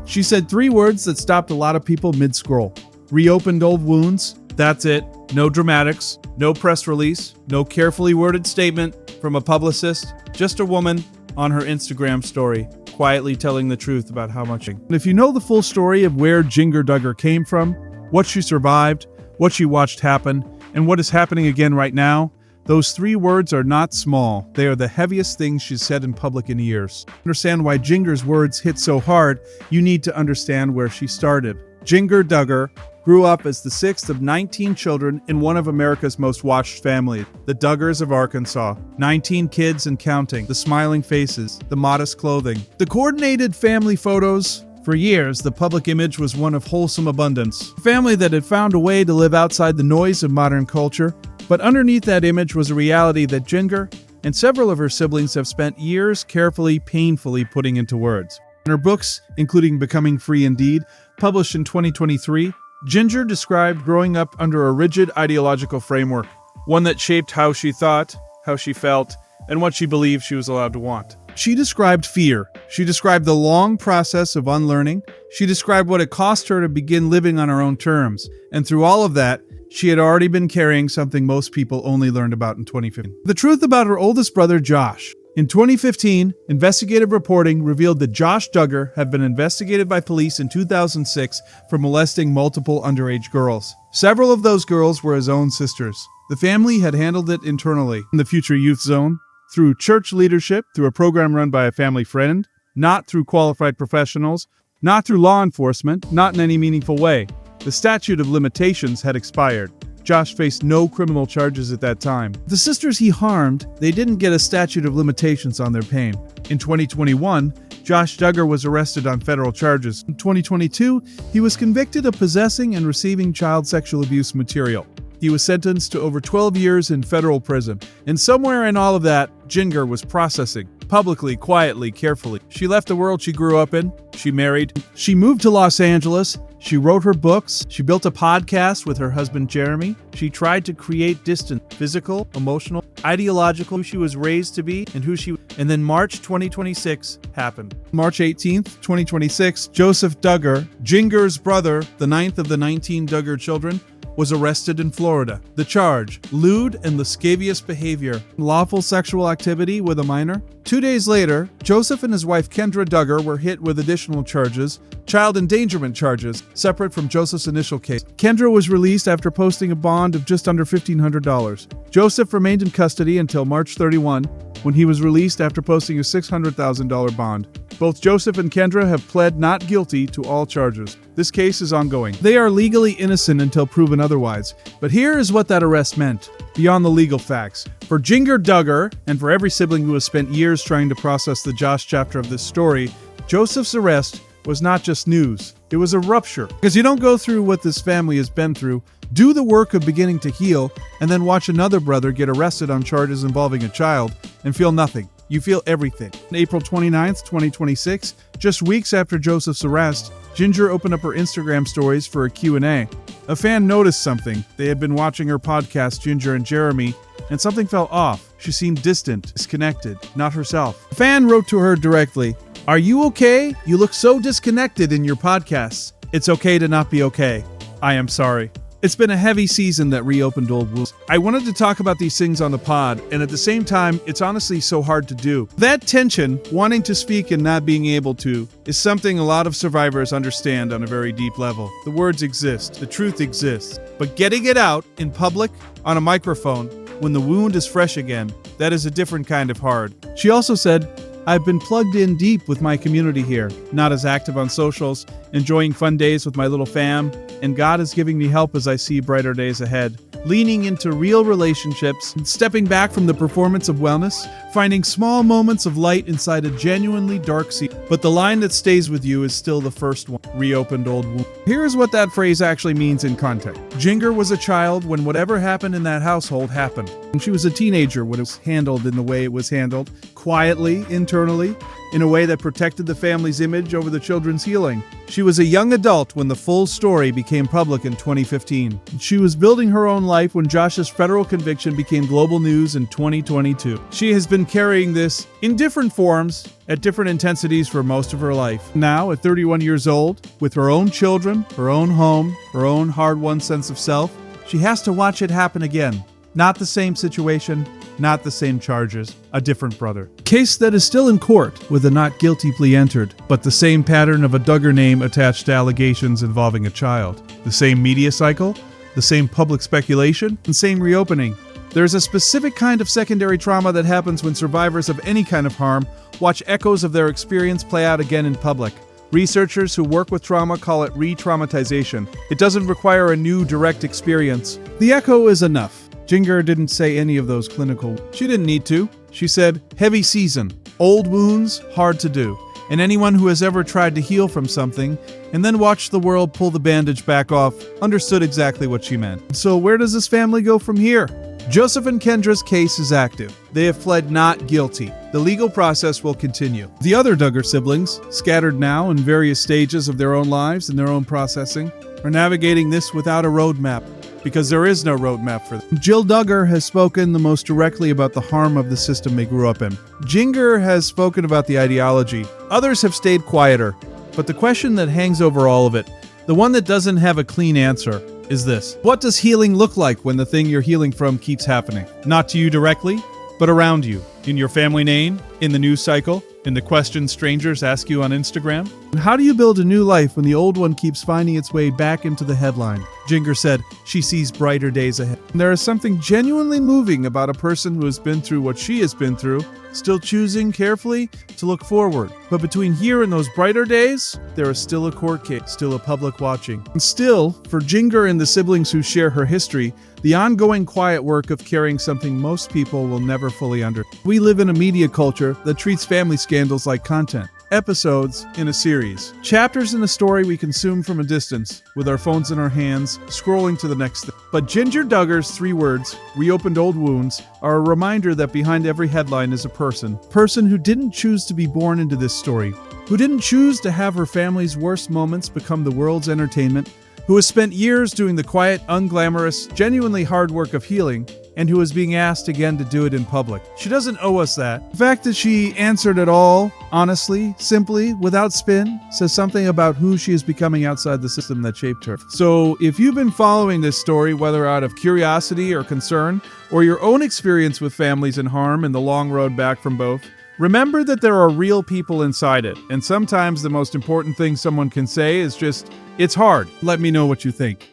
She said 3 words that stopped a lot of people mid-scroll. Reopened old wounds. That's it. No dramatics. No press release. No carefully worded statement from a publicist. Just a woman on her Instagram story, quietly telling the truth about how much. And if you know the full story of where Jinger Duggar came from, what she survived, what she watched happen, and what is happening again right now, those 3 words are not small. They are the heaviest things she's said in public in years. To understand why Jinger's words hit so hard, you need to understand where she started. Jinger Duggar grew up as the 6th of 19 children in one of America's most watched families, the Duggars of Arkansas. 19 kids and counting, the smiling faces, the modest clothing, the coordinated family photos. For years, the public image was one of wholesome abundance. A family that had found a way to live outside the noise of modern culture, but underneath that image was a reality that Jinger and several of her siblings have spent years carefully, painfully putting into words. In her books, including Becoming Free Indeed, published in 2023, Jinger described growing up under a rigid ideological framework, one that shaped how she thought, how she felt, and what she believed she was allowed to want. She described fear. She described the long process of unlearning. She described what it cost her to begin living on her own terms. And through all of that, she had already been carrying something most people only learned about in 2015. The truth about her oldest brother, Josh. In 2015, investigative reporting revealed that Josh Duggar had been investigated by police in 2006 for molesting multiple underage girls. Several of those girls were his own sisters. The family had handled it internally in the Future Youth Zone, through church leadership, through a program run by a family friend, not through qualified professionals, not through law enforcement, not in any meaningful way. The statute of limitations had expired. Josh faced no criminal charges at that time. The sisters he harmed, they didn't get a statute of limitations on their pain. In 2021, Josh Duggar was arrested on federal charges. In 2022, he was convicted of possessing and receiving child sexual abuse material. He was sentenced to over 12 years in federal prison. And somewhere in all of that, Jinger was processing. Publicly, quietly, carefully. She left the world she grew up in. She married. She moved to Los Angeles. She wrote her books. She built a podcast with her husband, Jeremy. She tried to create distance, physical, emotional, ideological, who she was raised to be and who she. And then March 2026 happened. March 18th, 2026, Joseph Duggar, Jinger's brother, the 9th of the 19 Duggar children, was arrested in Florida. The charge, lewd and lascivious behavior, lawful sexual activity with a minor. 2 days later, Joseph and his wife Kendra Duggar were hit with additional charges, child endangerment charges, separate from Joseph's initial case. Kendra was released after posting a bond of just under $1,500. Joseph remained in custody until March 31, when he was released after posting a $600,000 bond. Both Joseph and Kendra have pled not guilty to all charges. This case is ongoing. They are legally innocent until proven otherwise. But here is what that arrest meant, beyond the legal facts. For Jinger Duggar, and for every sibling who has spent years trying to process the Josh chapter of this story, Joseph's arrest was not just news. It was a rupture. Because you don't go through what this family has been through, do the work of beginning to heal, and then watch another brother get arrested on charges involving a child and feel nothing. You feel everything. On April 29th, 2026, just weeks after Joseph's arrest, Jinger opened up her Instagram stories for a Q&A. A fan noticed something. They had been watching her podcast, Jinger and Jeremy, and something felt off. She seemed distant, disconnected, not herself. A fan wrote to her directly, "Are you okay? You look so disconnected in your podcasts. It's okay to not be okay. I am sorry." It's been a heavy season that reopened old wounds. I wanted to talk about these things on the pod, and at the same time, it's honestly so hard to do. That tension, wanting to speak and not being able to, is something a lot of survivors understand on a very deep level. The words exist, the truth exists, but getting it out in public, on a microphone, when the wound is fresh again, that is a different kind of hard. She also said, "I've been plugged in deep with my community here, not as active on socials, enjoying fun days with my little fam, and God is giving me help as I see brighter days ahead. Leaning into real relationships, stepping back from the performance of wellness, finding small moments of light inside a genuinely dark sea. But the line that stays with you is still the first one, reopened old wound." Here's what that phrase actually means in context. Jinger was a child when whatever happened in that household happened. And she was a teenager when it was handled in the way it was handled, quietly, internally, in a way that protected the family's image over the children's healing. She was a young adult when the full story became public in 2015. She was building her own life when Josh's federal conviction became global news in 2022. She has been carrying this in different forms at different intensities for most of her life. Now, at 31 years old, with her own children, her own home, her own hard-won sense of self, she has to watch it happen again. Not the same situation, not the same charges, a different brother. Case that is still in court with a not guilty plea entered, but the same pattern of a Duggar name attached to allegations involving a child. The same media cycle, the same public speculation, and same reopening. There's a specific kind of secondary trauma that happens when survivors of any kind of harm watch echoes of their experience play out again in public. Researchers who work with trauma call it re-traumatization. It doesn't require a new direct experience. The echo is enough. Jinger didn't say any of those clinical. She didn't need to. She said, heavy season, old wounds, hard to do. And anyone who has ever tried to heal from something and then watched the world pull the bandage back off understood exactly what she meant. So where does this family go from here? Joseph and Kendra's case is active. They have pled not guilty. The legal process will continue. The other Duggar siblings, scattered now in various stages of their own lives and their own processing, are navigating this without a roadmap, because there is no roadmap for them. Jill Duggar has spoken the most directly about the harm of the system they grew up in. Jinger has spoken about the ideology. Others have stayed quieter, but the question that hangs over all of it, the one that doesn't have a clean answer, is this. What does healing look like when the thing you're healing from keeps happening? Not to you directly, but around you. In your family name, in the news cycle, in the questions strangers ask you on Instagram? And how do you build a new life when the old one keeps finding its way back into the headline? Jinger said she sees brighter days ahead. And there is something genuinely moving about a person who has been through what she has been through, still choosing carefully to look forward. But between here and those brighter days, there is still a court case, still a public watching. And still, for Jinger and the siblings who share her history, the ongoing quiet work of carrying something most people will never fully understand. We live in a media culture that treats family scandals like content. Episodes in a series. Chapters in a story we consume from a distance, with our phones in our hands, scrolling to the next thing. But Jinger Duggar's 3 words, reopened old wounds, are a reminder that behind every headline is a person. Person who didn't choose to be born into this story, who didn't choose to have her family's worst moments become the world's entertainment, who has spent years doing the quiet, unglamorous, genuinely hard work of healing, and who is being asked again to do it in public. She doesn't owe us that. The fact that she answered it all, honestly, simply, without spin, says something about who she is becoming outside the system that shaped her. So if you've been following this story, whether out of curiosity or concern, or your own experience with families in harm and the long road back from both, remember that there are real people inside it, and sometimes the most important thing someone can say is just, it's hard. Let me know what you think.